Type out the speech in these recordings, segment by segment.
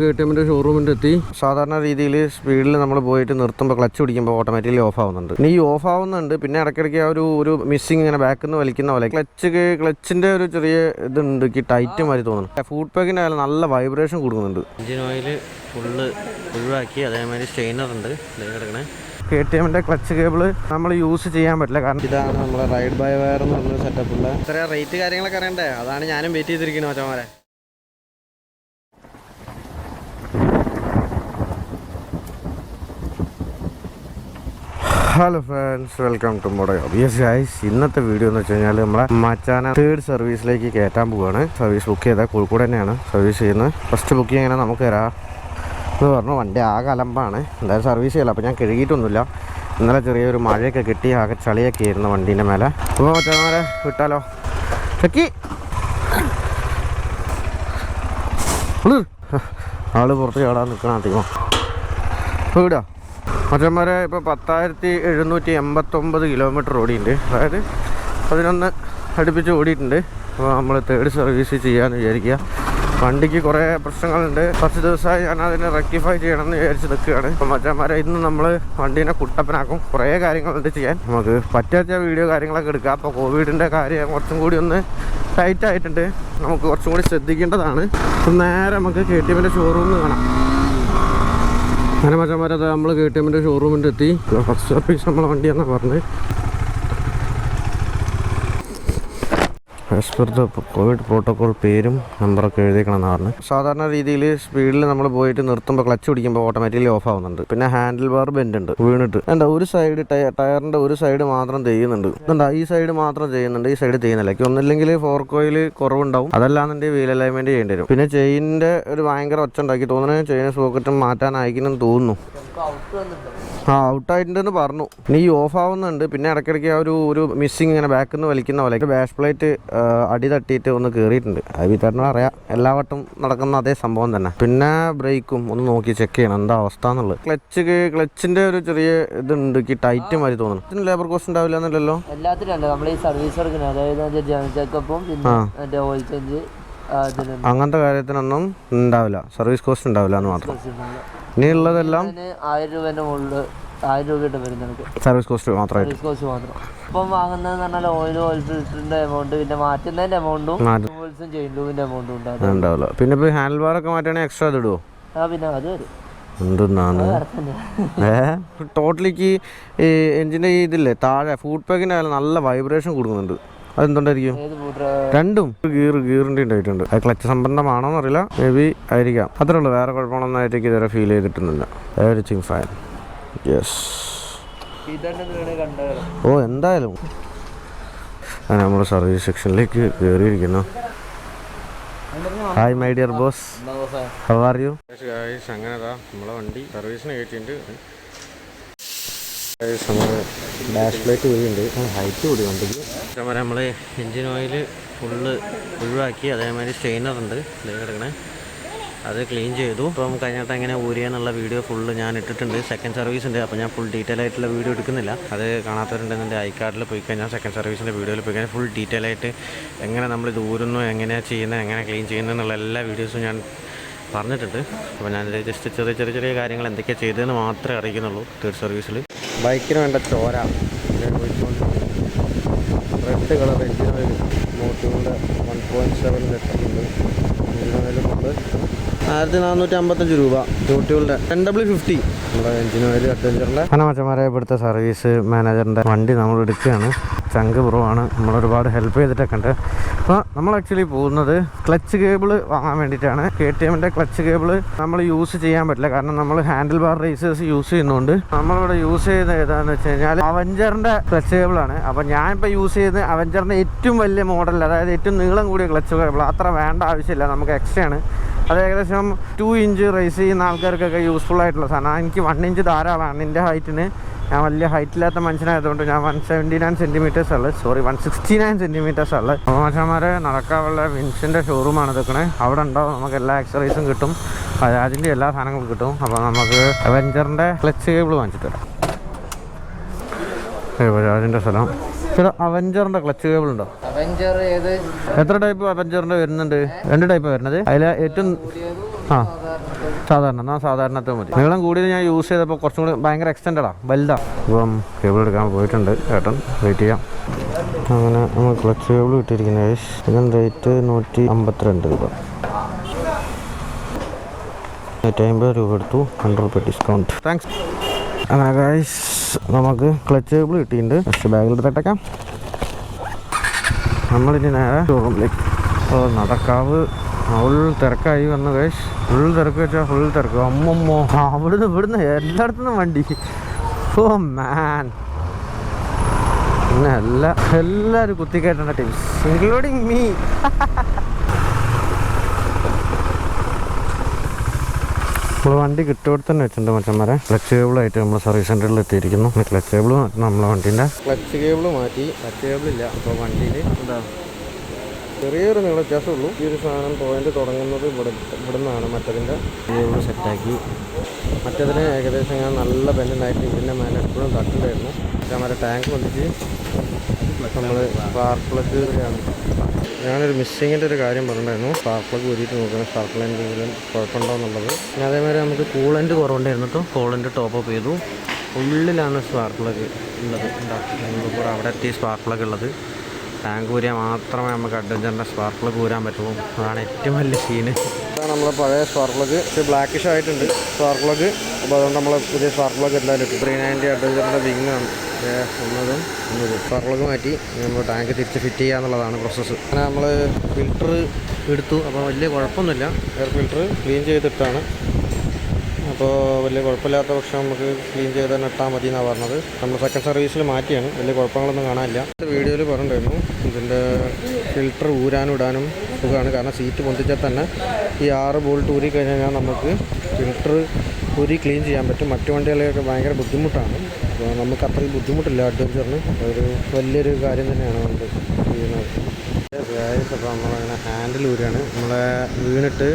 KTMന്റെ ഷോറൂമിൻ്റെ എത്തി. സാധാരണ രീതിയിൽ സ്പീഡിൽ നമ്മൾ പോയിട്ട് നിർത്തുമ്പോൾ ക്ലച്ച് പിടിക്കുമ്പോൾ ഓട്ടോമാറ്റിക്കലി ഓഫ് ആവുന്നുണ്ട്. ഇനി ഈ ഓഫ് ആവുന്നുണ്ട്, പിന്നെ ഇടയ്ക്കിടയ്ക്ക് ആ ഒരു മിസ്സിങ് ഇങ്ങനെ ബാക്കിൽ നിന്ന് വലിക്കുന്ന പോലെ ക്ലച്ചിൻ്റെ ഒരു ചെറിയ ഇതുണ്ട്, ടൈറ്റ് മാതിരി തോന്നുന്നു. ഫുഡ് പാക്കിനായാലും നല്ല വൈബ്രേഷൻ കൊടുക്കുന്നുണ്ട്. എഞ്ചിൻ ഓയിൽ ഫുള്ള് ഒഴിവാക്കി, അതേമാതിരി സ്റ്റെയിനർ ഉണ്ട് കിടക്കണേ. KTMന്റെ ക്ലച്ച് കേബിൾ നമ്മൾ യൂസ് ചെയ്യാൻ പറ്റില്ല, കാരണം ഇതാണ് നമ്മളെ റൈഡ് ബൈ വയർ എന്ന് പറഞ്ഞൊരു സെറ്റപ്പുള്ള. ഇത്ര റേറ്റ് കാര്യങ്ങളൊക്കെ അറിയണ്ടേ, അതാണ് ഞാനും വെയിറ്റ് ചെയ്തിരിക്കുന്നത് മച്ചന്മാരെ. ഹലോ ഫ്രണ്ട്സ്, വെൽക്കം ടു മോഡോ യെസ് ഗൈസ്. ഇന്നത്തെ വീഡിയോ എന്ന് വെച്ച് കഴിഞ്ഞാൽ നമ്മളെ മച്ചാന തേർഡ് സർവീസിലേക്ക് കയറ്റാൻ പോവുകയാണ്. സർവീസ് ബുക്ക് ചെയ്താൽ കോഴിക്കോട് തന്നെയാണ് സർവീസ് ചെയ്യുന്നത്. ഫസ്റ്റ് ബുക്കിംഗ് എങ്ങനെ നമുക്ക് തരാം എന്ന് പറഞ്ഞു. വണ്ടി ആകെ അലമ്പാണ്, എന്തായാലും സർവീസ് ചെയ്യില്ല. അപ്പോൾ ഞാൻ കഴുകിയിട്ടൊന്നുമില്ല. ഇന്നലെ ചെറിയൊരു മഴയൊക്കെ കിട്ടി, ആകെ ചളിയൊക്കെ ആയിരുന്നു വണ്ടീൻ്റെ മേലെ. അപ്പോൾ മറ്റേ വിട്ടാലോ ചെക്കി ആള് പുറത്ത് ചാടാൻ നിൽക്കണം അധികം. ഇപ്പോൾ വിടാം മച്ചന്മാരെ. ഇപ്പോൾ 10,789 കിലോമീറ്റർ ഓടിയിട്ടുണ്ട്, അതായത് 11 അടുപ്പിച്ച് ഓടിയിട്ടുണ്ട്. അപ്പോൾ നമ്മൾ തേർഡ് സർവീസ് ചെയ്യാമെന്ന് വിചാരിക്കുക. വണ്ടിക്ക് കുറേ പ്രശ്നങ്ങളുണ്ട്. കുറച്ച് ദിവസമായി ഞാൻ അതിനെ റെക്ടിഫൈ ചെയ്യണമെന്ന് വിചാരിച്ച് നിൽക്കുകയാണ്. അപ്പോൾ മച്ചന്മാരെ ഇന്ന് നമ്മൾ വണ്ടീനെ കുട്ടപ്പനാക്കും. കുറേ കാര്യങ്ങളുണ്ട് ചെയ്യാൻ. നമുക്ക് പറ്റാത്ത വീഡിയോ കാര്യങ്ങളൊക്കെ എടുക്കാം. അപ്പോൾ കോവിഡിൻ്റെ കാര്യം കുറച്ചും കൂടി ഒന്ന് ടൈറ്റ് ആയിട്ടുണ്ട്, നമുക്ക് കുറച്ചും കൂടി ശ്രദ്ധിക്കേണ്ടതാണ്. അപ്പം നേരെ നമുക്ക് KTMന്റെ ഷോറൂമിൽ കാണാം. അങ്ങനെ മച്ചന്മാരെ നമ്മൾ KTMന്റെ ഷോറൂമിൻ്റെ എത്തി. ഫസ്റ്റ് സർവീസ് നമ്മളെ വണ്ടിയാണെന്നാണ് പറഞ്ഞത്. As per the Covid protocol പേരും നമ്പറൊക്കെ എഴുതിക്കണമെന്നാണ് പറഞ്ഞത്. സാധാരണ രീതിയിൽ സ്പീഡിൽ നമ്മൾ പോയിട്ട് നിർത്തുമ്പോൾ ക്ലച്ച് പിടിക്കുമ്പോൾ ഓട്ടോമാറ്റിക്കലി ഓഫ് ആവുന്നുണ്ട്. പിന്നെ ഹാൻഡിൽ ബാർ ബെൻഡ് ഉണ്ട്, വീണിട്ട് എന്താ ഒരു സൈഡ് ടയറിൻ്റെ ഒരു സൈഡ് മാത്രം ചെയ്യുന്നുണ്ട്. എന്താ ഈ സൈഡ് മാത്രം ചെയ്യുന്നുണ്ട്, ഈ സൈഡ് ചെയ്യുന്നില്ല. ഒന്നില്ലെങ്കിൽ ഫോർക്ക് ഓയിൽ കുറവുണ്ടാവും, അതല്ലാന്നുണ്ടെങ്കിൽ വീൽ അലൈൻമെൻറ്റ് ചെയ്യേണ്ടി വരും. പിന്നെ ചെയിനിൻ്റെ ഒരു ഭയങ്കര ഒച്ച ഉണ്ടാക്കി തോന്നുന്നു. ചെയിൻ സോക്കറ്റും മാറ്റാനായിരിക്കുന്നെന്ന് തോന്നുന്നു. ഔട്ടായിട്ടുണ്ടെന്ന് പറഞ്ഞു. ഇനി ഈ ഓഫ് ആവുന്നുണ്ട്, പിന്നെ ഇടയ്ക്കിടയ്ക്ക് ആ ഒരു മിസ്സിങ് ഇങ്ങനെ ബാക്കിൽ നിന്ന് വലിക്കുന്ന പോലെ. ബാഷ് പ്ലേറ്റ് അടി തട്ടിയിട്ട് ഒന്ന് കയറിയിട്ടുണ്ട്. അത് വിതരണം അറിയാം, എല്ലാ വട്ടം നടക്കുന്ന അതേ സംഭവം തന്നെ. പിന്നെ ബ്രേക്കും ഒന്ന് നോക്കി ചെക്ക് ചെയ്യണം എന്താ അവസ്ഥ എന്നുള്ളത്. ക്ലച്ചിൻ്റെ ഒരു ചെറിയ ഇതുണ്ട്, ടൈറ്റ് മാതിരി തോന്നുന്നു. ഇതിന് ലേബർ കോസ്റ്റ് ഉണ്ടാവില്ല എന്നല്ലല്ലോ? എല്ലാത്തിനും നമ്മൾ ഈ സർവീസ് എടുക്കുന്നത്, അതായത് ചെക്കപ്പും പിന്നെ ഓയിൽ ചേഞ്ച് അങ്ങനത്തെ കാര്യത്തിനൊന്നും ഉണ്ടാവില്ല, സർവീസ് കോസ്റ്റ് ഉണ്ടാവില്ല എന്ന് മാത്രം. ഇനി ഉള്ളതെല്ലാം 1000 രൂപേൻ്റെ മുകളിൽ 1000 രൂപയുടെ വരുന്നത് സർവീസ് കോസ്റ്റ് മാത്രമായിട്ട്. സർവീസ് കോസ്റ്റ് മാത്രം. ഇപ്പം വാങ്ങുന്നതെന്ന് പറഞ്ഞാൽ ഓയിൽ ഫിൽറ്ററിൻ്റെ എമൗണ്ട്, പിന്നെ മാറ്റുന്നതിൻ്റെ എമൗണ്ടും ചെയിൻ ലൂബിൻ്റെ എമൗണ്ടും ഉണ്ടാവില്ല. പിന്നെ ഇപ്പോൾ ഹാൻഡിൽ ബാറൊക്കെ മാറ്റുകയാണെങ്കിൽ എക്സ്ട്രാ അത് ഇടുമോ? പിന്നെ അത് വരും. എന്തെന്നാണ് ടോട്ടലിക്ക് ഈ എഞ്ചിൻ്റെ ഈ ഇതില്ലേ താഴെ ഫുഡ് പാക്കിനായാലും നല്ല വൈബ്രേഷൻ കൊടുക്കുന്നുണ്ട്. അതെന്തുകൊണ്ടായിരിക്കും? രണ്ടും ഗീറിൻ്റെ ഉണ്ടായിട്ടുണ്ട്. അത് ക്ലച്ച് സംബന്ധമാണോ എന്നറിയില്ല, മേ ബി ആയിരിക്കാം. അത്രേ ഉള്ളൂ, വേറെ കുഴപ്പമൊന്നായിട്ട് ഇതുവരെ ഫീൽ ചെയ്തിട്ടൊന്നുമില്ല. Everything fine. യെസ്. ഓ എന്തായാലും അങ്ങനെ നമ്മൾ സർവീസ് സെക്ഷനിലേക്ക് കയറിയിരിക്കുന്നു. Hi my dear boss, how are you? അങ്ങനെ നമ്മളെ വണ്ടി സർവീസിന് കയറ്റിയിട്ടുണ്ട്. നമ്മൾ ഡാഷ് ലൈറ്റ് കൂടിയുണ്ട്, ഹൈറ്റ് കൂടി വണ്ടിക്ക്. നമ്മൾ എൻജിൻ ഓയിൽ ഫുള്ള് ഒഴിവാക്കി, അതേമാതിരി സ്റ്റെയിനർ ഉണ്ട് കിടക്കണേ, അത് ക്ലീൻ ചെയ്തു. അപ്പം കഴിഞ്ഞിട്ട് എങ്ങനെ ഊരിയെന്നുള്ള വീഡിയോ ഫുള്ള് ഞാൻ ഇട്ടിട്ടുണ്ട്. സെക്കൻഡ് സർവീസ് ഉണ്ട്, അപ്പോൾ ഞാൻ ഫുൾ ഡീറ്റെയിൽ ആയിട്ടുള്ള വീഡിയോ എടുക്കുന്നില്ല. അത് കാണാത്തവരുണ്ടെന്നുണ്ട് ഐക്കാർഡിൽ പോയി കഴിഞ്ഞാൽ സെക്കൻഡ് സർവീസിൻ്റെ വീഡിയോയിൽ പോയി കഴിഞ്ഞാൽ ഫുൾ ഡീറ്റെയിൽ ആയിട്ട് എങ്ങനെ നമ്മൾ ഇത് ഊരുന്നു, എങ്ങനെയാണ് ചെയ്യുന്നത്, എങ്ങനെ ക്ലീൻ ചെയ്യുന്നത് എന്നുള്ള എല്ലാ വീഡിയോസും ഞാൻ പറഞ്ഞിട്ടുണ്ട്. അപ്പോൾ ഞാനിത് ജസ്റ്റ് ചെറിയ കാര്യങ്ങൾ എന്തൊക്കെയാണ് ചെയ്തതെന്ന് മാത്രമേ അറിയിക്കുന്നുള്ളൂ. തേർഡ് സർവീസിൽ ബൈക്കിന് വേണ്ട ചോര റെഡ് കളർ എഞ്ചിൻ ഓയിൽ മോട്ടോറിൻ്റെ 1.7 ലിറ്ററുണ്ട്. എഞ്ചിൻ ഓയിൽ കൊണ്ട് 1455 രൂപ. ഡ്യൂട്ടികളുടെ 10W50 നമ്മുടെ എഞ്ചിൻ ഓയിൽ അഡ്വഞ്ചറിൻ്റെ. അങ്ങനെ മച്ചന്മാരെ ഇവിടുത്തെ സർവീസ് മാനേജറിൻ്റെ വണ്ടി നമ്മൾ എടുക്കുകയാണ്. ചങ്ക് ബ്രോയാണ്, നമ്മളൊരുപാട് ഹെൽപ്പ് ചെയ്തിട്ടൊക്കെ ഉണ്ട്. അപ്പോൾ നമ്മൾ ആക്ച്വലി പോകുന്നത് ക്ലച്ച് കേബിൾ വാങ്ങാൻ വേണ്ടിയിട്ടാണ്. KTMന്റെ ക്ലച്ച് കേബിൾ നമ്മൾ യൂസ് ചെയ്യാൻ പറ്റില്ല, കാരണം നമ്മൾ ഹാൻഡിൽ ബാർ റേസേഴ്സ് യൂസ് ചെയ്യുന്നതുകൊണ്ട്. നമ്മളിവിടെ യൂസ് ചെയ്യുന്നത് ഏതാണെന്ന് വെച്ച് കഴിഞ്ഞാൽ അവഞ്ചറിൻ്റെ ക്ലച്ച് കേബിളാണ്. അപ്പോൾ ഞാനിപ്പോൾ യൂസ് ചെയ്യുന്നത് അവഞ്ചറിൻ്റെ ഏറ്റവും വലിയ മോഡൽ, അതായത് ഏറ്റവും നീളം കൂടിയ ക്ലച്ച് കേബിൾ. അത്ര വേണ്ട ആവശ്യമില്ല, നമുക്ക് എക്സ്ട്രാ ആണ്. അത് ഏകദേശം 2 ഇഞ്ച് റേസ് ചെയ്യുന്ന ആൾക്കാർക്കൊക്കെ യൂസ്ഫുൾ ആയിട്ടുള്ള സാധനം. എനിക്ക് 1 ഇഞ്ച് ധാരാളമാണ്. എൻ്റെ ഹൈറ്റിന്, ഞാൻ വലിയ ഹൈറ്റില്ലാത്ത മനുഷ്യനായതുകൊണ്ട് ഞാൻ 179 സെൻറ്റിമീറ്റേഴ്സ് ഉള്ളത്, 169 സെൻറ്റിമീറ്റേഴ്സ് ഉള്ളത്. അപ്പോൾ മനുഷ്യന്മാരെ നടക്കാനുള്ള വിൻസിൻ്റെ ഷോറൂമാണ് ഇതൊക്കെ. അവിടെ ഉണ്ടാവും, നമുക്ക് എല്ലാ ആക്സറീസും കിട്ടും, ബജാജിൻ്റെ എല്ലാ സാധനങ്ങളും കിട്ടും. അപ്പോൾ നമുക്ക് അവഞ്ചറിൻ്റെ ക്ലച്ച് കേബിൾ വാങ്ങിച്ചിട്ട് വരാം. ബജാജിൻ്റെ സ്ഥലം. ചേട്ടാ അവഞ്ചറിൻ്റെ ക്ലച്ച് കേബിൾ ഉണ്ടോ? എത്ര ടൈപ്പ് അവഞ്ചറിൻ്റെ വരുന്നുണ്ട്? 2 ടൈപ്പ് വരുന്നത്. അതിൽ ഏറ്റവും സാധാരണത്തെ മതി. നീളം കൂടിയത് ഞാൻ യൂസ് ചെയ്തപ്പോൾ കുറച്ചും കൂടി ഭയങ്കര എക്സ്റ്റൻഡാ വലുതാണ്. ഇപ്പം കേബിൾ എടുക്കാൻ പോയിട്ടുണ്ട് ചേട്ടൻ, വെയിറ്റ് ചെയ്യാം. അങ്ങനെ നമ്മൾ ക്ലച്ച് കേബിൾ കിട്ടിയിരിക്കുന്നത് ഇതിന് റേറ്റ് 152 രൂപ. 150 രൂപ എടുത്തു, 100 രൂപ ഡിസ്കൗണ്ട്. താങ്ക്സ്. അങ്ങനെ ഗൈസ് നമുക്ക് ക്ലച്ച് കേബിൾ കിട്ടിയിട്ടുണ്ട്. നെക്സ്റ്റ് ബാഗിൽ എടുത്തേക്കാം. നമ്മളിനി നേരെ ഷോറൂമിലേക്ക്. അപ്പോൾ നടക്കാവ് ഫുൾ തിരക്കായി വന്നു ഗൈസ്. ഫുൾ തിരക്ക് വെച്ചാൽ ഫുൾ തിരക്ക്. അമ്മമ്മോ, ഇവിടുന്ന് എല്ലായിടത്തുനിന്നും വണ്ടി. ഓ മാൻ, പിന്നെ എല്ലാവരും കുത്തിക്കയറ്റേണ്ട ടീംസ് ഇൻക്ലൂഡിങ് മീ. നമ്മൾ വണ്ടി കിട്ടുകൊണ്ട് തന്നെ വെച്ചിട്ടുണ്ട് മച്ചന്മാരെ. ക്ലച്ച് കേബിളായിട്ട് നമ്മൾ സർവീസ് സെൻറ്ററിൽ എത്തിയിരിക്കുന്നു. ക്ലച്ച് കേബിൾ മാറ്റണം. നമ്മളെ വണ്ടീൻ്റെ ക്ലച്ച് കേബിൾ മാറ്റി. ക്ലച്ച് കേബിളില്ല. അപ്പോൾ വണ്ടിയിൽ എന്താ ചെറിയൊരു നീളം വ്യത്യാസമുള്ളൂ. ഈ ഒരു സാധനം പോയിന്റ് തുടങ്ങുന്നത് ഇവിടെ നിന്നാണ്. മറ്റതിൻ്റെ കേബിൾ സെറ്റാക്കി. മറ്റതിന് ഏകദേശം ഞാൻ നല്ല ബെൻഡുണ്ടായിട്ട് ഇതിൻ്റെ മേലെ എപ്പോഴും തട്ടുണ്ടായിരുന്നു. മറ്റേ ടാങ്ക് വന്നിട്ട് നമ്മൾ സ്പാർക്ക് പ്ലഗ്. ഞാനൊരു മിസ്സിങ്ങിൻ്റെ ഒരു കാര്യം പറഞ്ഞിട്ടുണ്ടായിരുന്നു. സ്പാർക്ക് പ്ലഗ് ഊരിയിട്ട് നോക്കണം സ്പാർക്കിൽ എന്തെങ്കിലും കുഴപ്പമുണ്ടോ എന്നുള്ളത്. പിന്നെ അതേമാതിരി നമുക്ക് കൂളൻ്റ് കുറവുണ്ടായിരുന്നു. കൂളൻ്റ് ടോപ്പപ്പ് ചെയ്തു. ഉള്ളിലാണ് സ്പാർക്ക് പ്ലഗ് ഉള്ളത്. കൂടെ അവിടെ എത്തി സ്പാർക്ക് പ്ലഗ് ഉള്ളത്. ടാങ്ക് ഊരിയാൽ മാത്രമേ നമുക്ക് അഡ്വഞ്ചറിൻ്റെ സ്പാർക്ക് പ്ലഗ് ഊരാൻ പറ്റുള്ളൂ. അതാണ് ഏറ്റവും വലിയ സീന്. അതാണ് നമ്മളെ പഴയ സ്പാർക്ക് പ്ലഗ്. ബ്ലാക്കിഷ് ആയിട്ടുണ്ട് സ്പാർക്ക് പ്ലഗ്. അപ്പോൾ അതുകൊണ്ട് നമ്മൾ പുതിയ സ്പാർക്ക് പ്ലഗ് എന്തായാലും 390 അഡ്വഞ്ചറിൻ്റെ വിങ്ങാണ് ഒന്നതും സ്പാർക്ക് പ്ലഗ് മാറ്റി നമ്മൾ ടാങ്ക് തിരിച്ച് ഫിറ്റ് ചെയ്യുക എന്നുള്ളതാണ് പ്രോസസ്സ്. അങ്ങനെ നമ്മൾ ഫിൽറ്റർ എടുത്തു. അപ്പോൾ വലിയ കുഴപ്പമൊന്നുമില്ല. എയർ ഫിൽറ്റർ ക്ലീൻ ചെയ്തിട്ടാണ്. അപ്പോൾ വലിയ കുഴപ്പമില്ലാത്ത പക്ഷം നമുക്ക് ക്ലീൻ ചെയ്ത് തന്നെ ഇട്ടാൽ മതി എന്നാണ് പറഞ്ഞത്. നമ്മൾ സെക്കൻഡ് സർവീസിൽ മാറ്റിയാണ്. വലിയ കുഴപ്പങ്ങളൊന്നും കാണാനില്ല. വീഡിയോയിൽ പറഞ്ഞിട്ടുണ്ടായിരുന്നു ഇതിൻ്റെ ഫിൽറ്റർ ഊരാനും ഇടാനും സുഖമാണ്. കാരണം സീറ്റ് പൊന്തിച്ചാൽ തന്നെ ഈ 6 ബോൾട്ട് ഊരി കഴിഞ്ഞാൽ നമുക്ക് ഫിൽറ്റർ ഊരി ക്ലീൻ ചെയ്യാൻ പറ്റും. മറ്റു വണ്ടികളെയൊക്കെ ഭയങ്കര ബുദ്ധിമുട്ടാണ്. അപ്പോൾ നമുക്ക് അത്രയും ബുദ്ധിമുട്ടില്ല അഡ്വഞ്ചറിന്. ഒരു വലിയൊരു കാര്യം തന്നെയാണ് നമ്മൾ ചെയ്യുന്നത്. അപ്പോൾ നമ്മളങ്ങനെ ഹാൻഡിൽ ഊരാണ്. നമ്മളെ വീണിട്ട്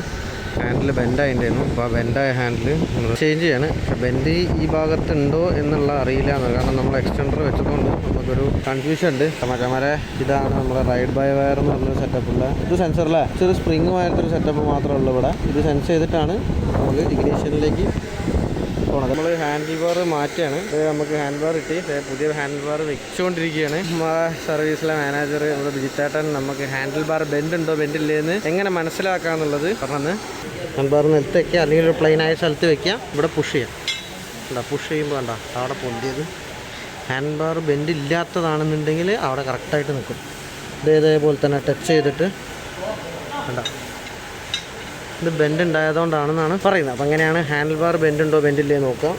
ഹാൻഡിൽ ബെൻഡായിട്ടുണ്ടായിരുന്നു. അപ്പോൾ ആ ബെൻഡായ ഹാൻഡിൽ നമ്മൾ ചേഞ്ച് ചെയ്യാണ്. പക്ഷേ ബെൻഡ് ഈ ഭാഗത്തുണ്ടോ എന്നുള്ള അറിയില്ല എന്ന്. കാരണം നമ്മൾ എക്സ്റ്റൻഡർ വെച്ചതുകൊണ്ട് നമുക്കൊരു കൺഫ്യൂഷൻ ഉണ്ട്. മറ്റന്മാരെ ഇതാണ് നമ്മുടെ റൈഡ് ബൈ വയർ എന്ന് പറഞ്ഞൊരു സെറ്റപ്പുള്ള ഇത് സെൻസറിലെ ചെറിയ സ്പ്രിങ് മാരത്തൊരു സെറ്റപ്പ് മാത്രമേ ഉള്ളൂ ഇവിടെ. ഇത് സെൻസ് ചെയ്തിട്ടാണ് നമുക്ക് ഇഗ്നീഷനിലേക്ക് പോകണം. നമ്മൾ ഹാൻഡിൽ ബാർ മാറ്റിയാണ്. നമുക്ക് ഹാൻഡിൽ ബാർ കിട്ടി. പുതിയ ഹാൻഡിൽ ബാർ വെച്ചുകൊണ്ടിരിക്കുകയാണ്. സർവീസിലെ മാനേജർ ഇവിടെ ബിജിത്തേട്ടൻ നമുക്ക് ഹാൻഡിൽ ബാർ ബെൻഡ് ഉണ്ടോ ബെൻഡില്ലേന്ന് എങ്ങനെ മനസ്സിലാക്കാന്നുള്ളത് പറഞ്ഞത്. ഹാൻഡിൽ ബാർ നിലത്ത് വയ്ക്കുക, അല്ലെങ്കിൽ ഒരു പ്ലെയിനായ സ്ഥലത്ത് വയ്ക്കുക. ഇവിടെ പുഷ് ചെയ്യാം. എന്താ പുഷ് ചെയ്യുമ്പോൾ വേണ്ട അവിടെ പൊന്തിയത്. ഹാൻഡിൽ ബാർ ബെൻഡ് ഇല്ലാത്തതാണെന്നുണ്ടെങ്കിൽ അവിടെ കറക്റ്റായിട്ട് നിൽക്കും. ഇതേപോലെ തന്നെ ടച്ച് ചെയ്തിട്ട് വേണ്ട ഇത് ബെൻഡ് ഉണ്ടായതുകൊണ്ടാണെന്നാണ് പറയുന്നത്. അപ്പോൾ അങ്ങനെയാണ് ഹാൻഡിൽ ബാർ ബെൻഡ് ഉണ്ടോ ബെൻഡില്ലേ നോക്കാം.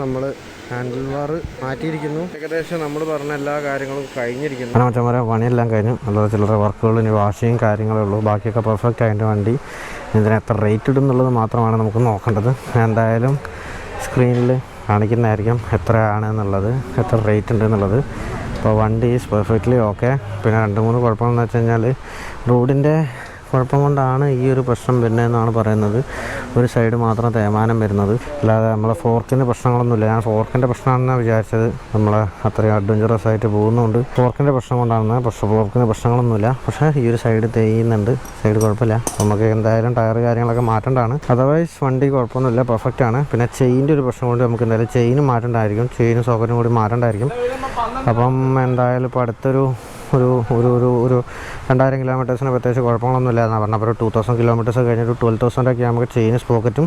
നമ്മൾ ഹാൻഡിൽ ബാർ മാറ്റിയിരിക്കുന്നു. ഏകദേശം നമ്മൾ പറഞ്ഞ എല്ലാ കാര്യങ്ങളും കഴിഞ്ഞിരിക്കുന്നു. മറ്റന്മാരെ പണിയെല്ലാം കഴിഞ്ഞു. അല്ലാതെ ചില്ലറ വർക്കുകൾ ഇനി വാഷിങ് കാര്യങ്ങളേ ഉള്ളൂ. ബാക്കിയൊക്കെ പെർഫെക്റ്റ് ആയിട്ട് വണ്ടി. ഇതിന് എത്ര റേറ്റ് ഇടും എന്നുള്ളത് മാത്രമാണ് നമുക്ക് നോക്കേണ്ടത്. എന്തായാലും സ്ക്രീനിൽ കാണിക്കുന്നതായിരിക്കും എത്രയാണ് എന്നുള്ളത്, എത്ര റേറ്റ് ഉണ്ട് എന്നുള്ളത്. അപ്പോൾ വണ്ടി ഈസ് പെർഫെക്റ്റ്ലി ഓക്കെ. പിന്നെ 2-3 കുഴപ്പമെന്ന് വെച്ച് കഴിഞ്ഞാൽ റോഡിൻ്റെ കുഴപ്പം കൊണ്ടാണ് ഈ ഒരു പ്രശ്നം വരുന്നതെന്നാണ് പറയുന്നത്. ഒരു സൈഡ് മാത്രം തേയ്മാനം വരുന്നത്, അല്ലാതെ നമ്മളെ ഫോർക്കിൻ്റെ പ്രശ്നങ്ങളൊന്നുമില്ല. ഞാൻ ഫോർക്കിൻ്റെ പ്രശ്നമാണെന്നാണ് വിചാരിച്ചത്. നമ്മളെ അത്രയും അഡ്വഞ്ചറസ് ആയിട്ട് പോകുന്നതുകൊണ്ട് ഫോർക്കിൻ്റെ പ്രശ്നം കൊണ്ടാണ്. പക്ഷേ ഫോർക്കിൻ്റെ പ്രശ്നങ്ങളൊന്നുമില്ല. പക്ഷേ ഈ ഒരു സൈഡ് തേയുന്നുണ്ട്. സൈഡ് കുഴപ്പമില്ല. നമുക്ക് എന്തായാലും ടയർ കാര്യങ്ങളൊക്കെ മാറ്റേണ്ടതാണ്. അതർവൈസ് വണ്ടി കുഴപ്പമൊന്നുമില്ല, പെർഫെക്റ്റ് ആണ്. പിന്നെ ചെയിൻ്റെ ഒരു പ്രശ്നം കൊണ്ട് നമുക്ക് എന്തായാലും ചെയിനും മാറ്റേണ്ടതായിരിക്കും. ചെയിനും സോക്കറ്റും കൂടി മാറ്റേണ്ടതായിരിക്കും. അപ്പം എന്തായാലും ഇപ്പോൾ അടുത്തൊരു ഒരു 2000 കിലോമീറ്റേഴ്സിന് പ്രത്യേകിച്ച് കുഴപ്പങ്ങളൊന്നുമില്ല എന്നാണ് പറഞ്ഞത്. അപ്പോൾ 2000 കിലോമീറ്റേഴ്സ് കഴിഞ്ഞിട്ട് 12,000 നമുക്ക് ചെയിൻ സ്പോക്കറ്റും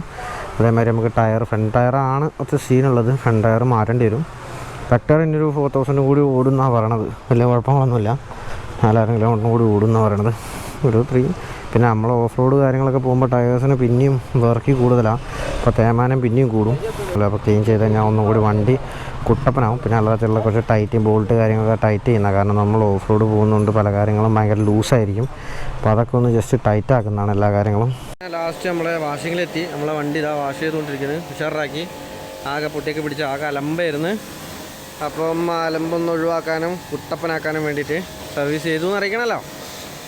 അതേമാതിരി നമുക്ക് ടയർ ഫ്രണ്ട് ടയറാണ് ഒത്തിരി സീനുള്ളത്. ഫ്രണ്ട് ടയർ മാറ്റേണ്ടി വരും. ബെറ്റർ ഇനിയൊരു 4000 കൂടി ഓടുന്നാണ് പറയണത്. വലിയ കുഴപ്പങ്ങളൊന്നുമില്ല. 4000 കിലോമീറ്ററും കൂടി ഓടുന്നാണ് പറയണത്. ഒരു 3. പിന്നെ നമ്മൾ ഓഫ് റോഡ് കാര്യങ്ങളൊക്കെ പോകുമ്പോൾ ടയേഴ്സിന് പിന്നെയും വർക്ക് കൂടുതലാണ്. അപ്പോൾ തേയ്മാനം പിന്നെയും കൂടും. അപ്പോൾ ക്ലീൻ ചെയ്ത് കഴിഞ്ഞാൽ ഒന്നും കൂടി വണ്ടി കുട്ടപ്പനാവും. പിന്നെ അല്ലാത്തുള്ള കുറച്ച് ടൈറ്റ് ബോൾട്ട് കാര്യങ്ങളൊക്കെ ടൈറ്റ് ചെയ്യുന്ന. കാരണം നമ്മൾ ഓഫ് റോഡ് പോകുന്നതുകൊണ്ട് പല കാര്യങ്ങളും ഭയങ്കര ലൂസായിരിക്കും. അപ്പോൾ അതൊക്കെ ഒന്ന് ജസ്റ്റ് ടൈറ്റ് ആക്കുന്നതാണ് എല്ലാ കാര്യങ്ങളും. ലാസ്റ്റ് നമ്മളെ വാഷിങ്ങിലെത്തി. നമ്മളെ വണ്ടി ഇതാ വാഷ് ചെയ്തുകൊണ്ടിരിക്കുന്നത്. ഉഷാറാക്കി ആകെ പൊട്ടിയൊക്കെ പിടിച്ച് ആകെ അലമ്പായിരുന്നു. അപ്പം അലമ്പൊന്ന് ഒഴിവാക്കാനും കുട്ടപ്പനാക്കാനും വേണ്ടിയിട്ട് സർവീസ് ചെയ്തു എന്ന് അറിയിക്കണമല്ലോ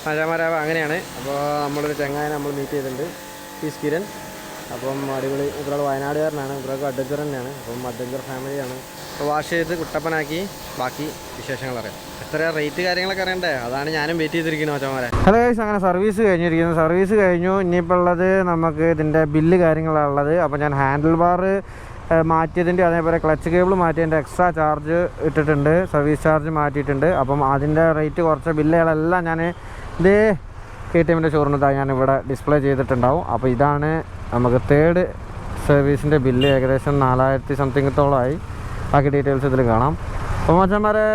മഴ അങ്ങനെയാണ്. അപ്പോൾ നമ്മളൊരു ചങ്ങായനെ നമ്മൾ മീറ്റ് ചെയ്തിട്ടുണ്ട്. പീസ് കിരൺ. അപ്പം അടിപൊളി. ഇവരാൾ വയനാടുകാരനാണ്, ഇവർക്ക് അഡ്വഞ്ചർ തന്നെയാണ്. അപ്പം അഡ്വഞ്ചർ ഫാമിലിയാണ്. അപ്പോൾ വാഷ് ചെയ്ത് കുട്ടപ്പനാക്കി ബാക്കി വിശേഷങ്ങൾ അറിയാം. എത്ര റേറ്റ് കാര്യങ്ങളൊക്കെ അറിയണ്ടേ, അതാണ് ഞാനും വെയിറ്റ് ചെയ്തിരിക്കുന്നത് മച്ചന്മാരെ. ഹലോ ഗൈസ്, അങ്ങനെ സർവീസ് കഴിഞ്ഞിരിക്കുന്നു. സർവീസ് കഴിഞ്ഞു. ഇനിയിപ്പോൾ ഉള്ളത് നമുക്ക് ഇതിൻ്റെ ബില്ല് കാര്യങ്ങളാണ് ഉള്ളത്. അപ്പോൾ ഞാൻ ഹാൻഡിൽ ബാർ മാറ്റിയതിൻ്റെ അതേപോലെ ക്ലച്ച് കേബിൾ മാറ്റിയതിൻ്റെ എക്സ്ട്രാ ചാർജ് ഇട്ടിട്ടുണ്ട്, സർവീസ് ചാർജ് മാറ്റിയിട്ടുണ്ട്. അപ്പം അതിൻ്റെ റേറ്റ് കുറച്ച് ബില്ലുകളെല്ലാം ഞാൻ ഇതേ KTM ഷോറൂമിൽ ഞാനിവിടെ ഡിസ്പ്ലേ ചെയ്തിട്ടുണ്ടാവും. അപ്പോൾ ഇതാണ് നമുക്ക് തേർഡ് സർവീസിൻ്റെ ബില്ല്. ഏകദേശം 4000 സംതിങ്ങത്തോളമായി. ബാക്കി ഡീറ്റെയിൽസ് ഇതിൽ കാണാം. അപ്പോൾ മച്ചന്മാരെ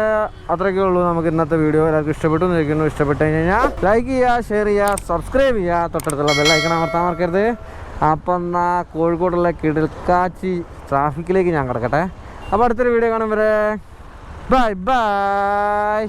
അത്രയൊക്കെ ഉള്ളൂ നമുക്ക് ഇന്നത്തെ വീഡിയോ. എല്ലാവർക്കും ഇഷ്ടപ്പെട്ടു എന്ന് ചോദിക്കുന്നു. ഇഷ്ടപ്പെട്ട് കഴിഞ്ഞാൽ ലൈക്ക് ചെയ്യുക, ഷെയർ ചെയ്യുക, സബ്സ്ക്രൈബ് ചെയ്യുക, തൊട്ടടുത്തുള്ള ബെല്ലൈക്കൺ അമർത്താൻ മറക്കരുത്. അപ്പം എന്നാൽ കോഴിക്കോടുള്ള കിടൽക്കാച്ചി ട്രാഫിക്കിലേക്ക് ഞാൻ കിടക്കട്ടെ. അപ്പോൾ അടുത്തൊരു വീഡിയോ കാണും വരെ ബൈ ബൈ.